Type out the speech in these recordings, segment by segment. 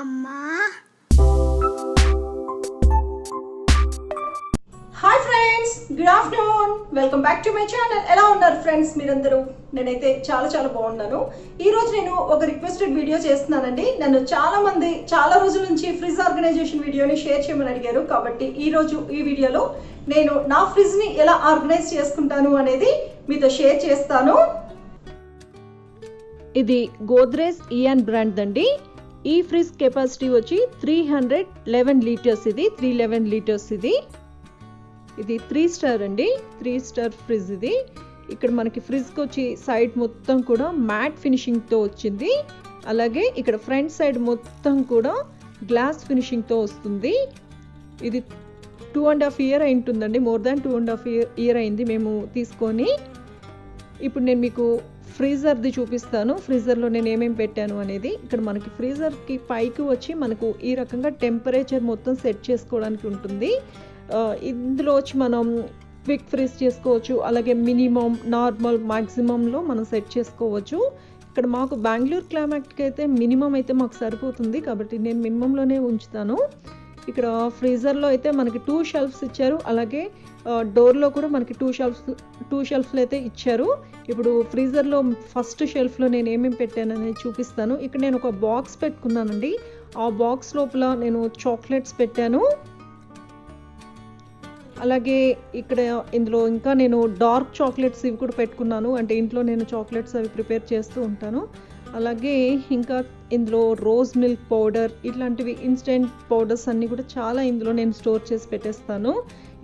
అమ్మా. Hi friends, good afternoon. Welcome back to my channel. ఎలా ఉన్నారు ఫ్రెండ్స్ మీరందరూ? నేనైతే చాలా బాగున్నాను. ఈ రోజు నేను ఒక రిక్వెస్టెడ్ వీడియో చేస్తున్నానండి. నన్ను చాలా మంది చాలా రోజుల నుంచి ఫ్రిడ్జ్ ఆర్గనైజేషన్ వీడియోని షేర్ చేయమని అడిగారు. కాబట్టి ఈ రోజు ఈ వీడియోలో నేను నా ఫ్రిడ్జ్ని ఎలా ఆర్గనైజ్ చేసుకుంటాను అనేది మీతో షేర్ చేస్తాను. ఇది గోద్రేజ్ ఈయాన్ బ్రాండ్ అండి. ఈ ఫ్రిడ్జ్ కెపాసిటీ వచ్చి 311 లీటర్స్. ఇది 311 లీటర్స్. ఇది 3 స్టార్ అండి. 3 స్టార్ ఫ్రిడ్జ్ ఇది. ఇక్కడ మనకి ఫ్రిడ్జ్కి వచ్చి సైడ్ మొత్తం కూడా మ్యాట్ ఫినిషింగ్తో వచ్చింది. అలాగే ఇక్కడ ఫ్రంట్ సైడ్ మొత్తం కూడా గ్లాస్ ఫినిషింగ్తో వస్తుంది. ఇది 2.5 ఇయర్ అయి ఉంటుందండి. మోర్ దాన్ 2.5 ఇయర్ అయింది మేము తీసుకొని. ఇప్పుడు నేను మీకు ఫ్రీజర్ది చూపిస్తాను. ఫ్రీజర్లో నేను ఏమేమి పెట్టాను అనేది. ఇక్కడ మనకి ఫ్రీజర్కి పైకి వచ్చి మనకు ఈ రకంగా టెంపరేచర్ మొత్తం సెట్ చేసుకోవడానికి ఉంటుంది. ఇందులో వచ్చి మనం క్విక్ ఫ్రీజ్ చేసుకోవచ్చు, అలాగే మినిమం, నార్మల్, మ్యాక్సిమంలో మనం సెట్ చేసుకోవచ్చు. ఇక్కడ మాకు బెంగళూరు క్లైమేట్కి అయితే మినిమం అయితే మాకు సరిపోతుంది, కాబట్టి నేను మినిమంలోనే ఉంచుతాను. ఇక్కడ ఫ్రీజర్లో అయితే మనకి 2 షెల్ఫ్స్ ఇచ్చారు. అలాగే డోర్లో కూడా మనకి 2 షెల్ఫ్లు అయితే ఇచ్చారు. ఇప్పుడు ఫ్రీజర్లో ఫస్ట్ షెల్ఫ్లో నేను ఏమేమి పెట్టాను అనేది చూపిస్తాను. ఇక్కడ నేను ఒక బాక్స్ పెట్టుకున్నానండి. ఆ బాక్స్ లోపల నేను చాక్లెట్స్ పెట్టాను. అలాగే ఇక్కడ ఇందులో ఇంకా నేను డార్క్ చాక్లెట్స్ ఇవి కూడా పెట్టుకున్నాను. అంటే ఇంట్లో నేను చాక్లెట్స్ అవి ప్రిపేర్ చేస్తూ ఉంటాను. అలాగే ఇంకా ఇందులో రోజ్ మిల్క్ పౌడర్, ఇట్లాంటివి ఇన్స్టెంట్ పౌడర్స్ అన్నీ కూడా చాలా ఇందులో నేను స్టోర్ చేసి పెట్టేస్తాను.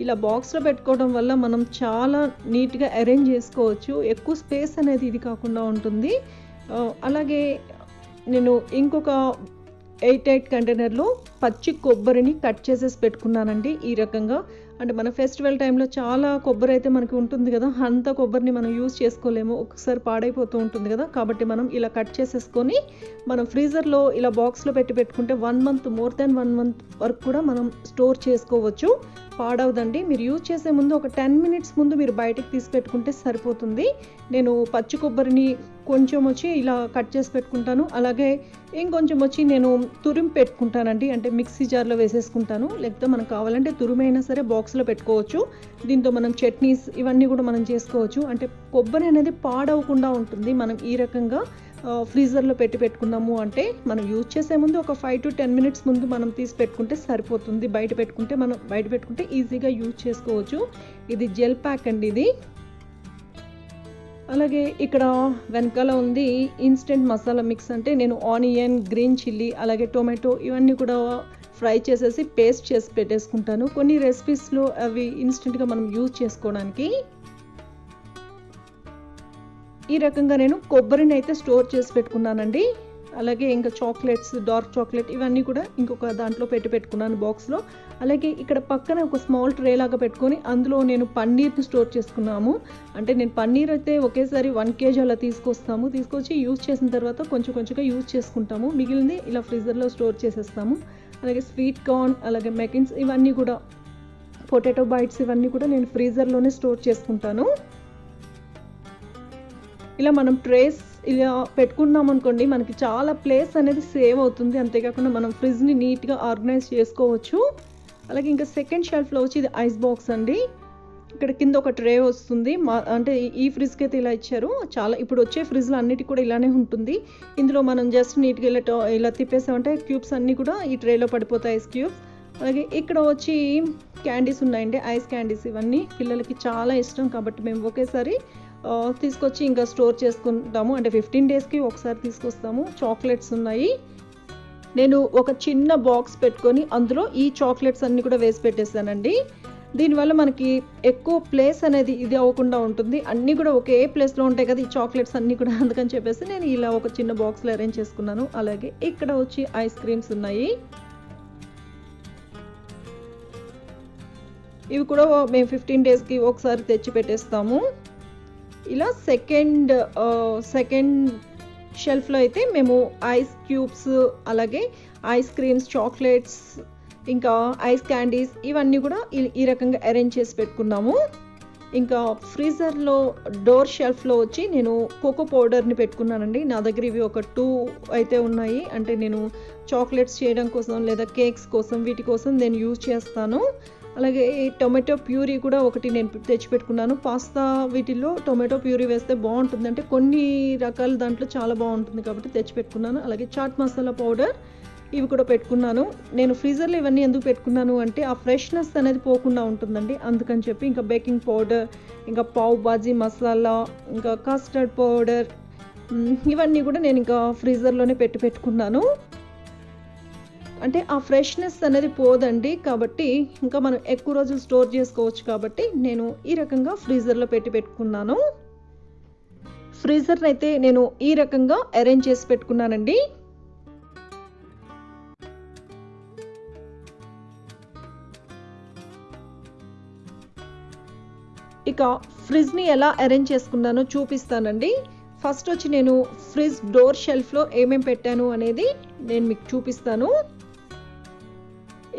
ఇలా బాక్స్లో పెట్టుకోవడం వల్ల మనం చాలా నీట్గా అరేంజ్ చేసుకోవచ్చు. ఎక్కువ స్పేస్ అనేది ఇది కాకుండా ఉంటుంది. అలాగే నేను ఇంకొక 8 కంటైనర్లో పచ్చి కొబ్బరిని కట్ చేసేసి పెట్టుకున్నానండి. ఈ రకంగా అంటే మన ఫెస్టివల్ టైంలో చాలా కొబ్బరి అయితే మనకి ఉంటుంది కదా, అంత కొబ్బరిని మనం యూజ్ చేసుకోలేము, ఒకసారి పాడైపోతూ ఉంటుంది కదా. కాబట్టి మనం ఇలా కట్ చేసేసుకొని మనం ఫ్రీజర్లో ఇలా బాక్స్లో పెట్టుకుంటే 1 మంత్, మోర్ దాన్ 1 మంత్ వరకు కూడా మనం స్టోర్ చేసుకోవచ్చు. పాడవదండి. మీరు యూజ్ చేసే ముందు ఒక 10 మినిట్స్ ముందు మీరు బయటకు తీసి పెట్టుకుంటే సరిపోతుంది. నేను పచ్చి కొబ్బరిని కొంచెం వచ్చి ఇలా కట్ చేసి పెట్టుకుంటాను. అలాగే ఇంకొంచెం వచ్చి నేను తురిమి పెట్టుకుంటానండి. అంటే మిక్సీ జార్లో వేసేసుకుంటాను. లేకపోతే మనకు కావాలంటే తురిమైనా సరే బాక్స్లో పెట్టుకోవచ్చు. దీంతో మనం చట్నీస్ ఇవన్నీ కూడా మనం చేసుకోవచ్చు. అంటే కొబ్బరి అనేది పాడవకుండా ఉంటుంది. మనం ఈ రకంగా ఫ్రీజర్లో పెట్టుకున్నాము అంటే మనం యూజ్ చేసే ముందు ఒక 5 to 10 మినిట్స్ ముందు మనం తీసి పెట్టుకుంటే సరిపోతుంది. బయట పెట్టుకుంటే ఈజీగా యూజ్ చేసుకోవచ్చు. ఇది జెల్ ప్యాక్ అండి ఇది. అలాగే ఇక్కడ వెనకాల ఉంది ఇన్స్టెంట్ మసాలా మిక్స్. అంటే నేను ఆనియన్, గ్రీన్ చిల్లీ, అలాగే టొమాటో ఇవన్నీ కూడా ఫ్రై చేసేసి పేస్ట్ చేసి పెట్టేసుకుంటాను. కొన్ని రెసిపీస్లో అవి ఇన్స్టెంట్గా మనం యూజ్ చేసుకోవడానికి. ఈ రకంగా నేను కొబ్బరిని అయితే స్టోర్ చేసి పెట్టుకున్నానండి. అలాగే ఇంకా చాక్లెట్స్, డార్క్ చాక్లెట్ ఇవన్నీ కూడా ఇంకొక దాంట్లో పెట్టుకున్నాను బాక్స్లో. అలాగే ఇక్కడ పక్కన ఒక స్మాల్ ట్రే లాగా పెట్టుకొని అందులో నేను పన్నీర్ని స్టోర్ చేసుకున్నాము. అంటే నేను పన్నీర్ అయితే ఒకేసారి 1 kg అలా తీసుకొచ్చి యూజ్ చేసిన తర్వాత కొంచెంగా యూజ్ చేసుకుంటాము. మిగిలింది ఇలా ఫ్రీజర్లో స్టోర్ చేసేస్తాము. అలాగే స్వీట్ కార్న్, అలాగే మెకిన్స్ ఇవన్నీ కూడా, పొటాటో బైట్స్ ఇవన్నీ కూడా నేను ఫ్రీజర్లోనే స్టోర్ చేసుకుంటాను. ఇలా మనం ట్రేస్ ఇలా పెట్టుకున్నాం అనుకోండి, మనకి చాలా ప్లేస్ అనేది సేవ్ అవుతుంది. అంతేకాకుండా మనం ఫ్రిడ్జ్ని నీట్గా ఆర్గనైజ్ చేసుకోవచ్చు. అలాగే ఇంకా సెకండ్ షెల్ఫ్లో వచ్చి ఇది ఐస్ బాక్స్ అండి. ఇక్కడ కింద ఒక ట్రే వస్తుంది. అంటే ఈ ఫ్రిడ్జ్కి అయితే ఇలా ఇచ్చారు. చాలా ఇప్పుడు వచ్చే ఫ్రిడ్జ్లో అన్నిటికీ కూడా ఇలానే ఉంటుంది. ఇందులో మనం జస్ట్ నీట్గా ఇలా తిప్పేసామంటే క్యూబ్స్ అన్నీ కూడా ఈ ట్రేలో పడిపోతాయి, ఐస్ క్యూబ్స్. అలాగే ఇక్కడ వచ్చి క్యాండీస్ ఉన్నాయండి, ఐస్ క్యాండీస్. ఇవన్నీ పిల్లలకి చాలా ఇష్టం కాబట్టి మేము ఒకేసారి తీసుకొచ్చి ఇంకా స్టోర్ చేసుకుంటాము. అంటే 15 డేస్కి ఒకసారి తీసుకొస్తాము. చాక్లెట్స్ ఉన్నాయి. నేను ఒక చిన్న బాక్స్ పెట్టుకొని అందులో ఈ చాక్లెట్స్ అన్నీ కూడా వేసి పెట్టేస్తానండి. దీనివల్ల మనకి ఎక్కువ ప్లేస్ అనేది ఇది అవ్వకుండా ఉంటుంది. అన్నీ కూడా ఒకే ప్లేస్లో ఉంటాయి కదా ఈ చాక్లెట్స్ అన్నీ కూడా. అందుకని చెప్పేసి నేను ఇలా ఒక చిన్న బాక్స్లో అరేంజ్ చేసుకున్నాను. అలాగే ఇక్కడ వచ్చి ఐస్ క్రీమ్స్ ఉన్నాయి. ఇవి కూడా మేము 15 డేస్కి ఒకసారి తెచ్చి పెట్టేస్తాము. ఇలా సెకండ్ షెల్ఫ్లో అయితే మేము ఐస్ క్యూబ్స్, అలాగే ఐస్ క్రీమ్స్, చాక్లెట్స్, ఇంకా ఐస్ క్యాండీస్ ఇవన్నీ కూడా ఈ రకంగా అరేంజ్ చేసి పెట్టుకున్నాము. ఇంకా ఫ్రీజర్లో డోర్ షెల్ఫ్లో వచ్చి నేను కోకో పౌడర్ని పెట్టుకున్నానండి. నా దగ్గర ఇవి ఒక 2 అయితే ఉన్నాయి. అంటే నేను చాక్లెట్స్ చేయడం కోసం లేదా కేక్స్ కోసం వీటి కోసం నేను యూజ్ చేస్తాను. అలాగే ఈ టొమాటో ప్యూరీ కూడా ఒకటి నేను తెచ్చిపెట్టుకున్నాను. పాస్తా వీటిల్లో టొమాటో ప్యూరీ వేస్తే బాగుంటుంది, అంటే కొన్ని రకాల దాంట్లో చాలా బాగుంటుంది కాబట్టి తెచ్చిపెట్టుకున్నాను. అలాగే చాట్ మసాలా పౌడర్ ఇవి కూడా పెట్టుకున్నాను. నేను ఫ్రీజర్లో ఇవన్నీ ఎందుకు పెట్టుకున్నాను అంటే ఆ ఫ్రెష్నెస్ అనేది పోకుండా ఉంటుందండి, అందుకని చెప్పి. ఇంకా బేకింగ్ పౌడర్, ఇంకా పావ్ బాజీ మసాలా, ఇంకా కస్టర్డ్ పౌడర్, ఇవన్నీ కూడా నేను ఇంకా ఫ్రీజర్లోనే పెట్టుకున్నాను. అంటే ఆ ఫ్రెష్నెస్ అనేది పోదండి, కాబట్టి ఇంకా మనం ఎక్కువ రోజులు స్టోర్ చేసుకోవచ్చు కాబట్టి నేను ఈ రకంగా ఫ్రీజర్లో పెట్టుకున్నాను. ఫ్రీజర్ని అయితే నేను ఈ రకంగా అరేంజ్ చేసి పెట్టుకున్నానండి. ఇక ఫ్రిడ్జ్ని ఎలా అరేంజ్ చేసుకున్నానో చూపిస్తానండి. ఫస్ట్ వచ్చి నేను ఫ్రిడ్జ్ డోర్ షెల్ఫ్లో ఏమేమి పెట్టాను అనేది నేను మీకు చూపిస్తాను.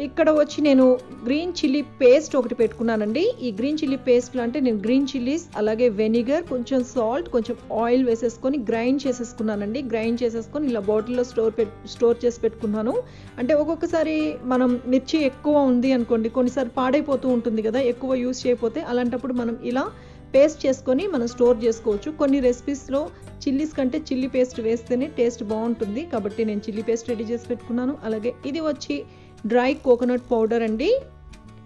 ఇక్కడ వచ్చి నేను గ్రీన్ చిల్లీ పేస్ట్ ఒకటి పెట్టుకున్నానండి. ఈ గ్రీన్ చిల్లీ పేస్ట్లో అంటే నేను గ్రీన్ చిల్లీస్, అలాగే వెనిగర్, కొంచెం సాల్ట్, కొంచెం ఆయిల్ వేసేసుకొని గ్రైండ్ చేసేసుకున్నానండి. గ్రైండ్ చేసేసుకొని ఇలా బాటిల్లో స్టోర్ చేసి పెట్టుకున్నాను. అంటే ఒక్కొక్కసారి మనం మిర్చి ఎక్కువ ఉంది అనుకోండి, కొన్నిసారి పాడైపోతూ ఉంటుంది కదా ఎక్కువ యూస్ చేయకపోతే, అలాంటప్పుడు మనం ఇలా పేస్ట్ చేసుకొని మనం స్టోర్ చేసుకోవచ్చు. కొన్ని రెసిపీస్లో చిల్లీస్ కంటే చిల్లీ పేస్ట్ వేస్తేనే టేస్ట్ బాగుంటుంది, కాబట్టి నేను చిల్లీ పేస్ట్ రెడీ చేసి పెట్టుకున్నాను. అలాగే ఇది వచ్చి డ్రై కోకోనట్ పౌడర్ అండి.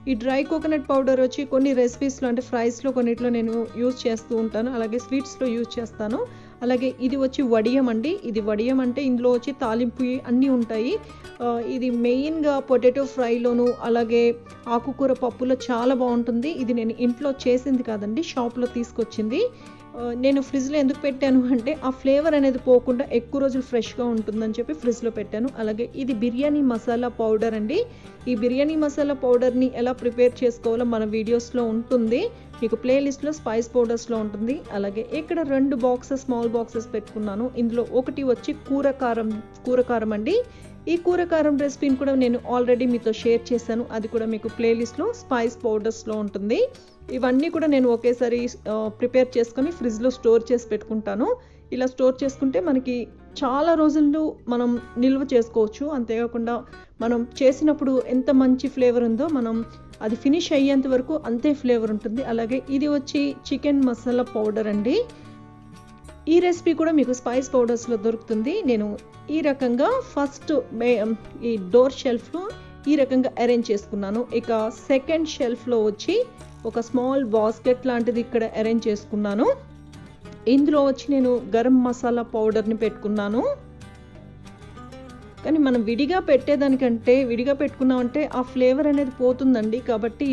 ఈ డ్రై కోకోనట్ పౌడర్ వచ్చి కొన్ని రెసిపీస్లో అంటే ఫ్రైస్లో కొన్నిట్లో నేను యూజ్ చేస్తూ ఉంటాను, అలాగే స్వీట్స్లో యూజ్ చేస్తాను. అలాగే ఇది వచ్చి వడియం అండి. ఇది వడియం అంటే ఇందులో వచ్చి తాలింపు అన్నీ ఉంటాయి. ఇది మెయిన్గా పొటాటో ఫ్రైలోను అలాగే ఆకుకూర పప్పులో చాలా బాగుంటుంది. ఇది నేను ఇంట్లో చేసింది కాదండి, షాప్లో తీసుకొచ్చింది. నేను ఫ్రిడ్జ్లో ఎందుకు పెట్టాను అంటే ఆ ఫ్లేవర్ అనేది పోకుండా ఎక్కువ రోజులు ఫ్రెష్గా ఉంటుందని చెప్పి ఫ్రిడ్జ్లో పెట్టాను. అలాగే ఇది బిర్యానీ మసాలా పౌడర్ అండి. ఈ బిర్యానీ మసాలా పౌడర్ని ఎలా ప్రిపేర్ చేసుకోవాలో మన వీడియోస్లో ఉంటుంది, మీకు ప్లేలిస్ట్లో స్పైస్ పౌడర్స్లో ఉంటుంది. అలాగే ఇక్కడ 2 బాక్సెస్, స్మాల్ బాక్సెస్ పెట్టుకున్నాను. ఇందులో ఒకటి వచ్చి కూరకారం అండి. ఈ కూరకారం రెసిపీని కూడా నేను ఆల్రెడీ మీతో షేర్ చేశాను, అది కూడా మీకు ప్లేలిస్ట్లో స్పైస్ పౌడర్స్లో ఉంటుంది. ఇవన్నీ కూడా నేను ఒకేసారి ప్రిపేర్ చేసుకొని ఫ్రిడ్జ్లో స్టోర్ చేసి పెట్టుకుంటాను. ఇలా స్టోర్ చేసుకుంటే మనకి చాలా రోజులు మనం నిల్వ చేసుకోవచ్చు. అంతేకాకుండా మనం చేసినప్పుడు ఎంత మంచి ఫ్లేవర్ ఉందో మనం అది ఫినిష్ అయ్యేంత వరకు అంతే ఫ్లేవర్ ఉంటుంది. అలాగే ఇది వచ్చి చికెన్ మసాలా పౌడర్ అండి. ఈ రెసిపీ కూడా మీకు స్పైస్ పౌడర్స్లో దొరుకుతుంది. నేను ఈ రకంగా ఫస్ట్ ఈ డోర్ షెల్ఫ్లో ఈ రకంగా అరేంజ్ చేసుకున్నాను. ఇక సెకండ్ షెల్ఫ్లో వచ్చి ఒక స్మాల్ బాస్కెట్ లాంటిది ఇక్కడ అరేంజ్ చేసుకున్నాను. ఇందులో వచ్చి నేను గరం మసాలా పౌడర్ని పెట్టుకున్నాను. కానీ మనం విడిగా పెట్టేదానికంటే విడిగా పెట్టుకున్నామంటే ఆ ఫ్లేవర్ అనేది పోతుందండి, కాబట్టి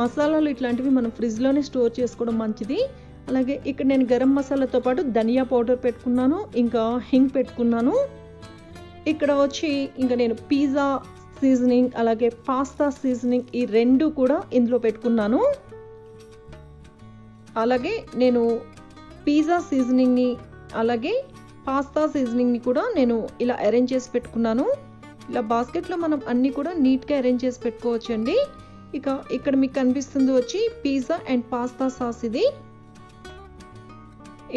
మసాలాలు ఇట్లాంటివి మనం ఫ్రిడ్జ్లోనే స్టోర్ చేసుకోవడం మంచిది. అలాగే ఇక్కడ నేను గరం మసాలాతో పాటు ధనియా పౌడర్ పెట్టుకున్నాను, ఇంకా హింగ్ పెట్టుకున్నాను. ఇక్కడ వచ్చి ఇంకా నేను పిజ్జా సీజనింగ్ అలాగే పాస్తా సీజనింగ్ ఈ 2 కూడా ఇందులో పెట్టుకున్నాను. అలాగే నేను పిజ్జా సీజనింగ్ని అలాగే పాస్తా సీజనింగ్ని కూడా నేను ఇలా అరేంజ్ చేసి పెట్టుకున్నాను. ఇలా బాస్కెట్లో మనం అన్నీ కూడా నీట్గా అరేంజ్ చేసి పెట్టుకోవచ్చండి. ఇక ఇక్కడ మీకు కనిపిస్తుంది వచ్చి పిజ్జా అండ్ పాస్తా సాస్.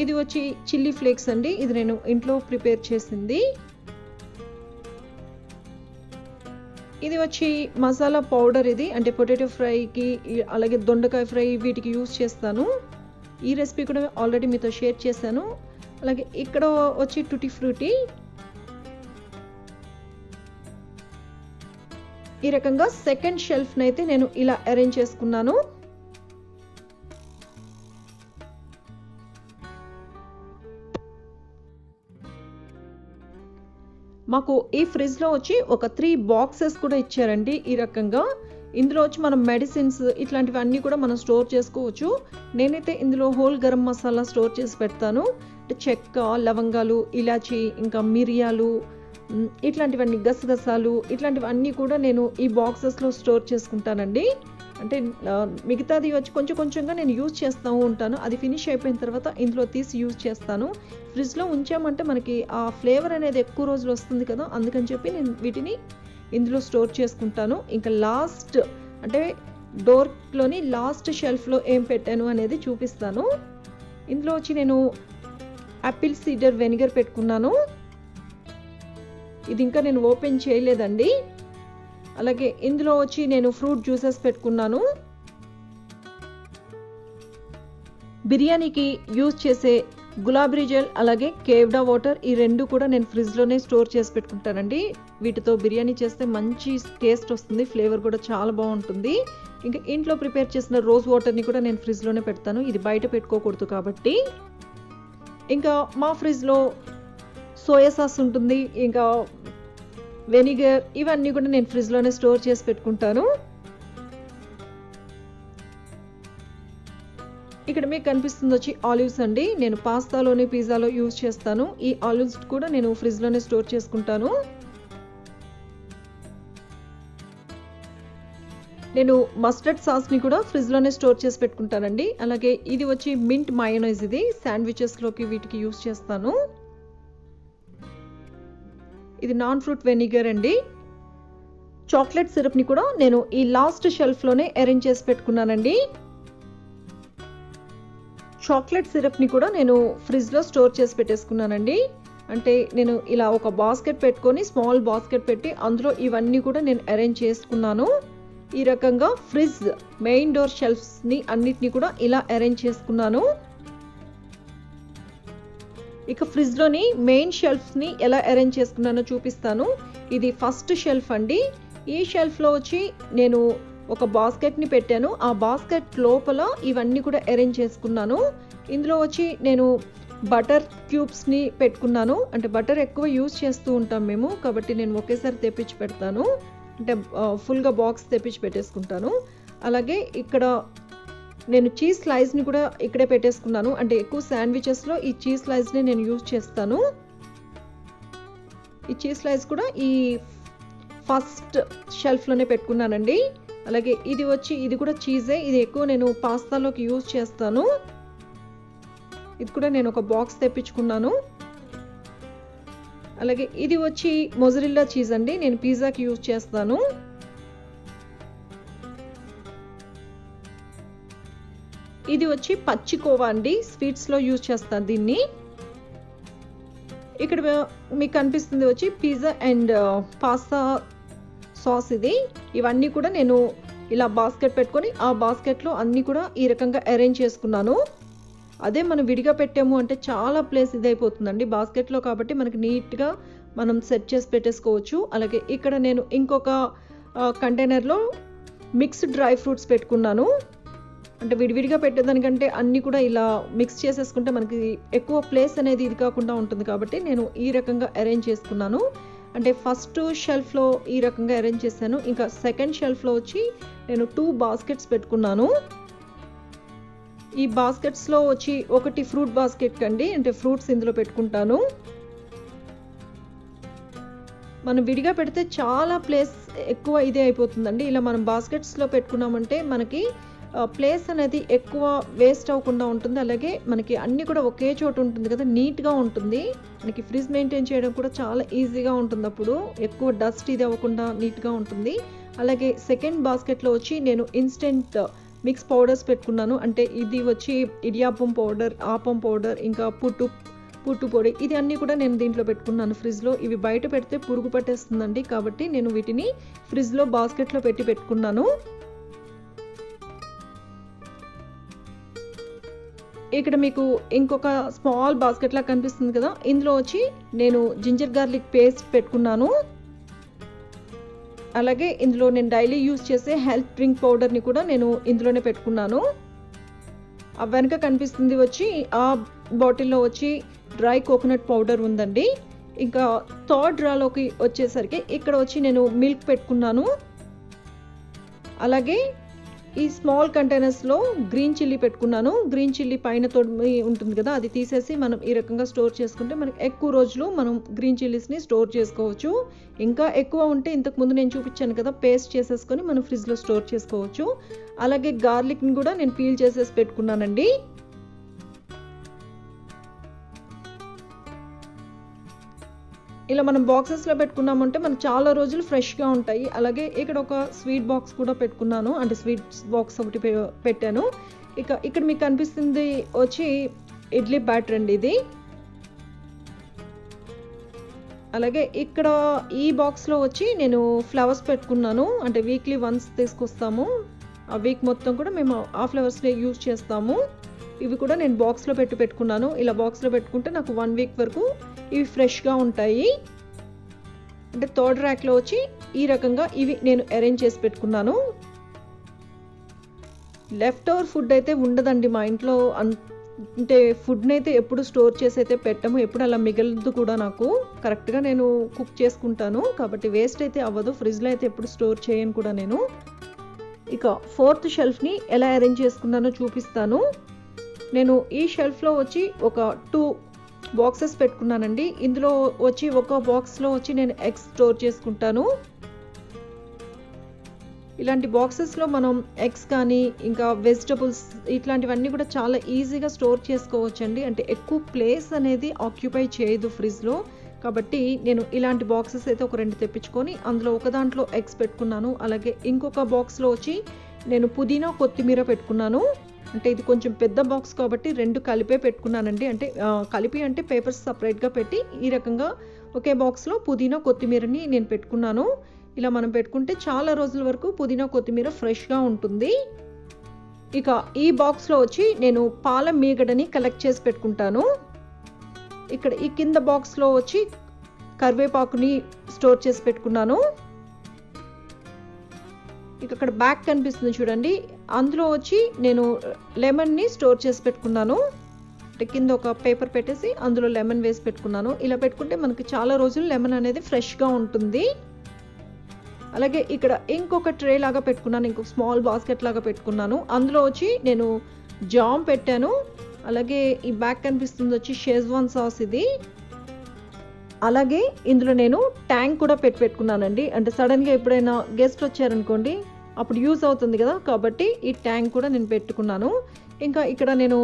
ఇది వచ్చి చిల్లీ ఫ్లేక్స్ అండి. ఇది నేను ఇంట్లో ప్రిపేర్ చేసింది. ఇది వచ్చి మసాలా పౌడర్. ఇది అంటే పొటాటో ఫ్రైకి అలాగే దొండకాయ ఫ్రై వీటికి యూజ్ చేస్తాను. ఈ రెసిపీ కూడా ఆల్రెడీ మీతో షేర్ చేశాను. అలాగే ఇక్కడ వచ్చి టూటీ ఫ్రూటీ. ఈ రకంగా సెకండ్ షెల్ఫ్ని అయితే నేను ఇలా అరేంజ్ చేసుకున్నాను. మాకు ఈ ఫ్రిడ్జ్లో వచ్చి ఒక 3 బాక్సెస్ కూడా ఇచ్చారండి ఈ రకంగా. ఇందులో వచ్చి మనం మెడిసిన్స్ ఇట్లాంటివి అన్నీ కూడా మనం స్టోర్ చేసుకోవచ్చు. నేనైతే ఇందులో హోల్ గరం మసాలా స్టోర్ చేసి పెడతాను. చెక్క, లవంగాలు, ఇలాచి, ఇంకా మిరియాలు, ఇట్లాంటివన్నీ గసగసాలు ఇట్లాంటివన్నీ కూడా నేను ఈ బాక్సెస్లో స్టోర్ చేసుకుంటానండి. అంటే మిగతాది వచ్చి కొంచెం కొంచెంగా నేను యూజ్ చేస్తూ ఉంటాను. అది ఫినిష్ అయిపోయిన తర్వాత ఇందులో తీసి యూజ్ చేస్తాను. ఫ్రిడ్జ్లో ఉంచామంటే మనకి ఆ ఫ్లేవర్ అనేది ఎక్కువ రోజులు వస్తుంది కదా, అందుకని చెప్పి నేను వీటిని ఇందులో స్టోర్ చేసుకుంటాను. ఇంకా లాస్ట్ అంటే డోర్లోని లాస్ట్ షెల్ఫ్లో ఏం పెట్టాను అనేది చూపిస్తాను. ఇందులో వచ్చి నేను యాపిల్ సీడర్ వెనిగర్ పెట్టుకున్నాను. ఇది ఇంకా నేను ఓపెన్ చేయలేదండి. అలాగే ఇందులో వచ్చి నేను ఫ్రూట్ జ్యూసెస్ పెట్టుకున్నాను. బిర్యానీకి యూజ్ చేసే గులాబీ జెల్ అలాగే కేవ్డా వాటర్ ఈ రెండు కూడా నేను ఫ్రిడ్జ్లోనే స్టోర్ చేసి పెట్టుకుంటానండి. వీటితో బిర్యానీ చేస్తే మంచి టేస్ట్ వస్తుంది, ఫ్లేవర్ కూడా చాలా బాగుంటుంది. ఇంకా ఇంట్లో ప్రిపేర్ చేసిన రోజ్ వాటర్ని కూడా నేను ఫ్రిడ్జ్లోనే పెడతాను, ఇది బయట పెట్టుకోకూడదు కాబట్టి. ఇంకా మా ఫ్రిడ్జ్లో సోయా సాస్ ఉంటుంది, ఇంకా వెనిగర్, ఇవన్నీ కూడా నేను ఫ్రిడ్జ్లోనే స్టోర్ చేసి పెట్టుకుంటాను. ఇక్కడ మీకు కనిపిస్తుంది వచ్చి ఆలివ్స్ అండి. నేను పాస్తాలోని పిజ్జాలో యూజ్ చేస్తాను. ఈ ఆలివ్స్ కూడా నేను ఫ్రిడ్జ్లోనే స్టోర్ చేసుకుంటాను. నేను మస్టర్డ్ సాస్ని కూడా ఫ్రిడ్జ్లోనే స్టోర్ చేసి పెట్టుకుంటానండి. అలాగే ఇది వచ్చి మింట్ మయోనైజ్, ఇది శాండ్విచెస్లోకి వీటికి యూజ్ చేస్తాను. ఇది నాన్ ఫ్రూట్ వెనిగర్ అండి. చాక్లెట్ సిరప్ని కూడా నేను ఈ లాస్ట్ షెల్ఫ్లోనే అరేంజ్ చేసి పెట్టుకున్నానండి. చాక్లెట్ సిరప్ని కూడా నేను ఫ్రిడ్జ్లో స్టోర్ చేసి పెట్టేసుకున్నానండి. అంటే నేను ఇలా ఒక బాస్కెట్ పెట్టుకొని, స్మాల్ బాస్కెట్ పెట్టి అందులో ఇవన్నీ కూడా నేను అరేంజ్ చేసుకున్నాను. ఈ రకంగా ఫ్రిడ్జ్ మెయిన్ డోర్ షెల్ఫ్స్ని అన్నిటినీ కూడా ఇలా అరేంజ్ చేసుకున్నాను. ఇక ఫ్రిడ్జ్లోని మెయిన్ షెల్ఫ్స్ని ఎలా అరేంజ్ చేసుకున్నానో చూపిస్తాను. ఇది ఫస్ట్ షెల్ఫ్ అండి. ఈ షెల్ఫ్లో వచ్చి నేను ఒక బాస్కెట్ని పెట్టాను. ఆ బాస్కెట్ లోపల ఇవన్నీ కూడా అరేంజ్ చేసుకున్నాను. ఇందులో వచ్చి నేను బటర్ క్యూబ్స్ని పెట్టుకున్నాను. అంటే బటర్ ఎక్కువ యూజ్ చేస్తూ ఉంటాం మేము, కాబట్టి నేను ఒకేసారి తెప్పించి పెడతాను. అంటే ఫుల్గా బాక్స్ తెప్పించి పెట్టేసుకుంటాను. అలాగే ఇక్కడ నేను చీజ్ స్లైస్ని కూడా ఇక్కడే పెట్టేసుకున్నాను. అంటే ఎక్కువ శాండ్విచెస్లో ఈ చీజ్ స్లైస్ని నేను యూజ్ చేస్తాను. ఈ చీజ్ స్లైస్ కూడా ఈ ఫస్ట్ షెల్ఫ్లోనే పెట్టుకున్నానండి. అలాగే ఇది వచ్చి ఇది కూడా చీజే, ఇది ఎక్కువ నేను పాస్తాలోకి యూజ్ చేస్తాను. ఇది కూడా నేను ఒక బాక్స్ తెప్పించుకున్నాను. అలాగే ఇది వచ్చి మొజరెల్లా చీజ్ అండి, నేను పిజ్జాకి యూజ్ చేస్తాను. ఇది వచ్చి పచ్చి కోవా అండి, స్వీట్స్లో యూజ్ చేస్తాను దీన్ని. ఇక్కడ మీకు కనిపిస్తుంది వచ్చి పిజ్జా అండ్ పాస్తా సాస్. ఇది ఇవన్నీ కూడా నేను ఇలా బాస్కెట్ పెట్టుకొని ఆ బాస్కెట్లో అన్నీ కూడా ఈ రకంగా అరేంజ్ చేసుకున్నాను. అదే మనం విడిగా పెట్టాము అంటే చాలా ప్లేస్ ఇదైపోతుందండి బాస్కెట్లో, కాబట్టి మనకి నీట్గా మనం సెట్ చేసి పెట్టేసుకోవచ్చు. అలాగే ఇక్కడ నేను ఇంకొక కంటైనర్లో మిక్స్డ్ డ్రై ఫ్రూట్స్ పెట్టుకున్నాను. అంటే విడివిడిగా పెట్టేదానికంటే అన్నీ కూడా ఇలా మిక్స్ చేసేసుకుంటే మనకి ఎక్కువ ప్లేస్ అనేది ఇది కాకుండా ఉంటుంది, కాబట్టి నేను ఈ రకంగా అరేంజ్ చేసుకున్నాను. అంటే ఫస్ట్ షెల్ఫ్లో ఈ రకంగా అరేంజ్ చేశాను. ఇంకా సెకండ్ షెల్ఫ్లో వచ్చి నేను 2 బాస్కెట్స్ పెట్టుకున్నాను. ఈ బాస్కెట్స్లో వచ్చి ఒకటి ఫ్రూట్ బాస్కెట్ అండి, అంటే ఫ్రూట్స్ ఇందులో పెట్టుకుంటాను. మనం విడిగా పెడితే చాలా ప్లేస్ ఎక్కువ ఇదే అయిపోతుందండి. ఇలా మనం బాస్కెట్స్లో పెట్టుకున్నామంటే మనకి ప్లేస్ అనేది ఎక్కువ వేస్ట్ అవ్వకుండా ఉంటుంది. అలాగే మనకి అన్నీ కూడా ఒకే చోట ఉంటుంది కదా, నీట్గా ఉంటుంది. మనకి ఫ్రిడ్జ్ మెయింటైన్ చేయడం కూడా చాలా ఈజీగా ఉంటుంది. అప్పుడు ఎక్కువ డస్ట్ ఇది అవ్వకుండా నీట్గా ఉంటుంది. అలాగే సెకండ్ బాస్కెట్లో వచ్చి నేను ఇన్స్టెంట్ మిక్స్ పౌడర్స్ పెట్టుకున్నాను. అంటే ఇది వచ్చి ఇడియాపం పౌడర్, ఆపం పౌడర్, ఇంకా పుట్టు పొడి, ఇది అన్నీ కూడా నేను దీంట్లో పెట్టుకున్నాను ఫ్రిడ్జ్లో. ఇవి బయట పెడితే పురుగు పట్టేస్తుందండి, కాబట్టి నేను వీటిని ఫ్రిడ్జ్లో బాస్కెట్లో పెట్టుకున్నాను. ఇక్కడ మీకు ఇంకొక స్మాల్ బాస్కెట్ లా కనిపిస్తుంది కదా, ఇందులో వచ్చి నేను జింజర్ గార్లిక్ పేస్ట్ పెట్టుకున్నాను. అలాగే ఇందులో నేను డైలీ యూజ్ చేసే హెల్త్ డ్రింక్ పౌడర్ని కూడా నేను ఇందులోనే పెట్టుకున్నాను. ఆ వెనక కనిపిస్తుంది వచ్చి ఆ బాటిల్లో వచ్చి డ్రై కోకోనట్ పౌడర్ ఉందండి. ఇంకా థర్డ్ డ్రాలోకి వచ్చేసరికి ఇక్కడ వచ్చి నేను మిల్క్ పెట్టుకున్నాను. అలాగే ఈ స్మాల్ కంటైనర్స్లో గ్రీన్ చిల్లీ పెట్టుకున్నాను. గ్రీన్ చిల్లీ పైన తొడిమి ఉంటుంది కదా, అది తీసేసి మనం ఈ రకంగా స్టోర్ చేసుకుంటే మనకి ఎక్కువ రోజులు మనం గ్రీన్ చిల్లీస్ని స్టోర్ చేసుకోవచ్చు. ఇంకా ఎక్కువ ఉంటే ఇంతకుముందు నేను చూపించాను కదా, పేస్ట్ చేసేసుకొని మనం ఫ్రిడ్జ్లో స్టోర్ చేసుకోవచ్చు. అలాగే గార్లిక్ని కూడా నేను పీల్ చేసేసి పెట్టుకున్నానండి. ఇలా మనం బాక్సెస్లో పెట్టుకున్నామంటే మనకు చాలా రోజులు ఫ్రెష్గా ఉంటాయి. అలాగే ఇక్కడ ఒక స్వీట్ బాక్స్ కూడా పెట్టుకున్నాను, అంటే స్వీట్స్ బాక్స్ ఒకటి పెట్టాను. ఇక్కడ మీకు కనిపిస్తుంది వచ్చి ఇడ్లీ బ్యాటర్ అండి ఇది. అలాగే ఇక్కడ ఈ బాక్స్లో వచ్చి నేను ఫ్లవర్స్ పెట్టుకున్నాను, అంటే వీక్లీ వన్స్ తీసుకొస్తాము. ఆ వీక్ మొత్తం కూడా మేము ఆ ఫ్లవర్స్ని యూజ్ చేస్తాము. ఇవి కూడా నేను బాక్స్లో పెట్టుకున్నాను. ఇలా బాక్స్లో పెట్టుకుంటే నాకు 1 వీక్ వరకు ఇవి ఫ్రెష్గా ఉంటాయి. అంటే థర్డ్ ర్యాక్లో వచ్చి ఈ రకంగా ఇవి నేను అరేంజ్ చేసి పెట్టుకున్నాను. లెఫ్ట్ ఓవర్ ఫుడ్ అయితే ఉండదండి మా ఇంట్లో. అంటే ఫుడ్ని అయితే ఎప్పుడు స్టోర్ చేసి అయితే పెట్టము, ఎప్పుడు అలా మిగలదు కూడా. నాకు కరెక్ట్గా నేను కుక్ చేసుకుంటాను కాబట్టి వేస్ట్ అయితే అవ్వదు. ఫ్రిడ్జ్లో అయితే ఎప్పుడు స్టోర్ చేయను కూడా నేను. ఇక 4th షెల్ఫ్ని ఎలా అరేంజ్ చేసుకున్నానో చూపిస్తాను. నేను ఈ షెల్ఫ్లో వచ్చి ఒక 2 బాక్సెస్ పెట్టుకున్నానండి. ఇందులో వచ్చి ఒక బాక్స్లో వచ్చి నేను ఎగ్స్ స్టోర్ చేసుకుంటాను. ఇలాంటి బాక్సెస్లో మనం ఎగ్స్ కానీ ఇంకా వెజిటబుల్స్ ఇట్లాంటివన్నీ కూడా చాలా ఈజీగా స్టోర్ చేసుకోవచ్చండి. అంటే ఎక్కువ ప్లేస్ అనేది ఆక్యుపై చేయదు ఫ్రిడ్జ్లో. కాబట్టి నేను ఇలాంటి బాక్సెస్ అయితే ఒక 2 తెప్పించుకొని అందులో ఒక దాంట్లో ఎగ్స్ పెట్టుకున్నాను. అలాగే ఇంకొక బాక్స్లో వచ్చి నేను పుదీనా కొత్తిమీర పెట్టుకున్నాను. అంటే ఇది కొంచెం పెద్ద బాక్స్ కాబట్టి 2 కలిపే పెట్టుకున్నానండి. అంటే కలిపి అంటే పేపర్స్ సపరేట్గా పెట్టి ఈ రకంగా ఒకే బాక్స్లో పుదీనా కొత్తిమీరని నేను పెట్టుకున్నాను. ఇలా మనం పెట్టుకుంటే చాలా రోజుల వరకు పుదీనా కొత్తిమీర ఫ్రెష్గా ఉంటుంది. ఇక ఈ బాక్స్లో వచ్చి నేను పాల మీగడని కలెక్ట్ చేసి పెట్టుకుంటాను. ఇక్కడ ఈ కింద బాక్స్లో వచ్చి కరివేపాకుని స్టోర్ చేసి పెట్టుకున్నాను. ఇక్కడ బ్యాక్ కనిపిస్తుంది చూడండి, అందులో వచ్చి నేను లెమన్ని స్టోర్ చేసి పెట్టుకున్నాను. అంటే కింద ఒక పేపర్ పెట్టేసి అందులో లెమన్ వేసి పెట్టుకున్నాను. ఇలా పెట్టుకుంటే మనకి చాలా రోజులు లెమన్ అనేది ఫ్రెష్గా ఉంటుంది. అలాగే ఇక్కడ ఇంకొక ట్రే లాగా పెట్టుకున్నాను, ఇంకొక స్మాల్ బాస్కెట్ లాగా పెట్టుకున్నాను. అందులో వచ్చి నేను జామ్ పెట్టాను. అలాగే ఈ బ్యాక్ కనిపిస్తుంది వచ్చి షెజ్వాన్ సాస్ ఇది. అలాగే ఇందులో నేను ట్యాంక్ కూడా పెట్టుకున్నానండి. అంటే సడన్గా ఎప్పుడైనా గెస్ట్ వచ్చారనుకోండి అప్పుడు యూజ్ అవుతుంది కదా, కాబట్టి ఈ ట్యాంక్ కూడా నేను పెట్టుకున్నాను. ఇంకా ఇక్కడ నేను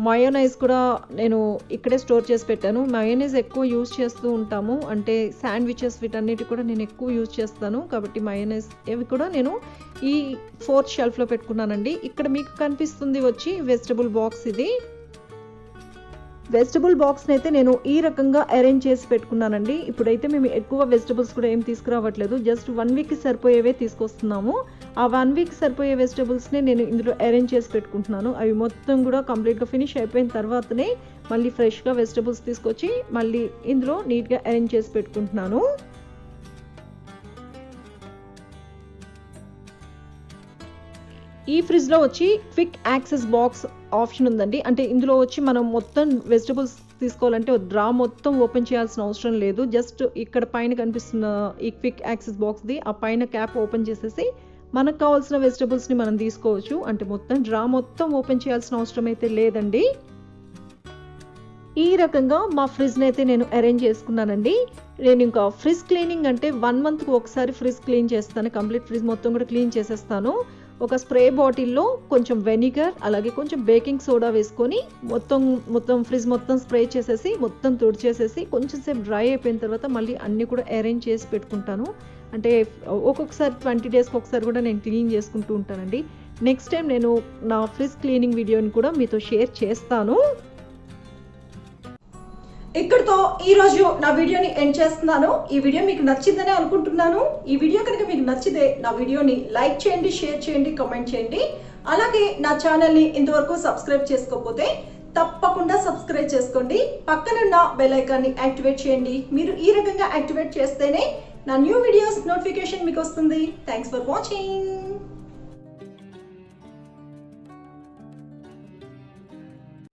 మయోనైజ్ కూడా నేను ఇక్కడే స్టోర్ చేసి పెట్టాను. మయోనైజ్ ఎక్కువ యూజ్ చేస్తూ ఉంటాము, అంటే శాండ్విచెస్ వీటన్నిటి కూడా నేను ఎక్కువ యూజ్ చేస్తాను. కాబట్టి మయోనైజ్ ఇవి కూడా నేను ఈ 4th షెల్ఫ్లో పెట్టుకున్నానండి. ఇక్కడ మీకు కనిపిస్తుంది వచ్చి వెజిటబుల్ బాక్స్ ఇది. వెజిటబుల్ బాక్స్ని అయితే నేను ఈ రకంగా అరేంజ్ చేసి పెట్టుకున్నానండి. ఇప్పుడైతే మేము ఎక్కువ వెజిటబుల్స్ కూడా ఏం తీసుకురావట్లేదు, జస్ట్ 1 వీక్కి సరిపోయేవే తీసుకొస్తున్నాము. ఆ 1 వీక్ సరిపోయే వెజిటబుల్స్ని నేను ఇందులో అరేంజ్ చేసి పెట్టుకుంటున్నాను. అవి మొత్తం కూడా కంప్లీట్గా ఫినిష్ అయిపోయిన తర్వాతనే మళ్ళీ ఫ్రెష్గా వెజిటబుల్స్ తీసుకొచ్చి మళ్ళీ ఇందులో నీట్గా అరేంజ్ చేసి పెట్టుకుంటున్నాను. ఈ ఫ్రిడ్జ్లో వచ్చి క్విక్ యాక్సెస్ బాక్స్ ఆప్షన్ ఉందండి. అంటే ఇందులో వచ్చి మనం మొత్తం వెజిటబుల్స్ తీసుకోవాలంటే డ్రా మొత్తం ఓపెన్ చేయాల్సిన అవసరం లేదు. జస్ట్ ఇక్కడ పైన కనిపిస్తున్న ఈ క్విక్ యాక్సెస్ బాక్స్ది ఆ పైన క్యాప్ ఓపెన్ చేసేసి మనకు కావాల్సిన వెజిటబుల్స్ని మనం తీసుకోవచ్చు. అంటే మొత్తం డ్రా మొత్తం ఓపెన్ చేయాల్సిన అవసరం అయితే లేదండి. ఈ రకంగా మా ఫ్రిడ్జ్ని అయితే నేను అరేంజ్ చేసుకున్నానండి. నేను ఇంకా ఫ్రిడ్జ్ క్లీనింగ్ అంటే 1 మంత్కి ఒకసారి ఫ్రిడ్జ్ క్లీన్ చేస్తాను. కంప్లీట్ ఫ్రిడ్జ్ మొత్తం కూడా క్లీన్ చేసేస్తాను. ఒక స్ప్రే బాటిల్లో కొంచెం వెనిగర్ అలాగే కొంచెం బేకింగ్ సోడా వేసుకొని మొత్తం ఫ్రిడ్జ్ మొత్తం స్ప్రే చేసేసి మొత్తం తుడిచేసేసి కొంచెం సేపు డ్రై అయిపోయిన తర్వాత మళ్ళీ అన్నీ కూడా అరేంజ్ చేసి పెట్టుకుంటాను. అంటే ఒక్కొక్కసారి 20 డేస్కి ఒకసారి కూడా నేను క్లీన్ చేసుకుంటూ ఉంటానండి. నెక్స్ట్ టైం నేను నా ఫ్రిడ్జ్ క్లీనింగ్ వీడియోని కూడా మీతో షేర్ చేస్తాను. ఇక్కడితో ఈ రోజు నా వీడియోని ఎండ్ చేస్తున్నాను. ఈ వీడియో మీకు నచ్చిందని అనుకుంటున్నాను. ఈ వీడియో కనుక మీకు నచ్చితే నా వీడియోని లైక్ చేయండి, షేర్ చేయండి, కామెంట్ చేయండి. అలాగే నా ఛానల్ని ఇంతవరకు సబ్స్క్రైబ్ చేసుకోకపోతే తప్పకుండా సబ్స్క్రైబ్ చేసుకోండి. పక్కనున్న బెల్ ఐకాన్ని యాక్టివేట్ చేయండి. మీరు ఈ రకంగా యాక్టివేట్ చేస్తేనే నా న్యూ వీడియోస్ నోటిఫికేషన్ మీకు వస్తుంది. Thanks for watching.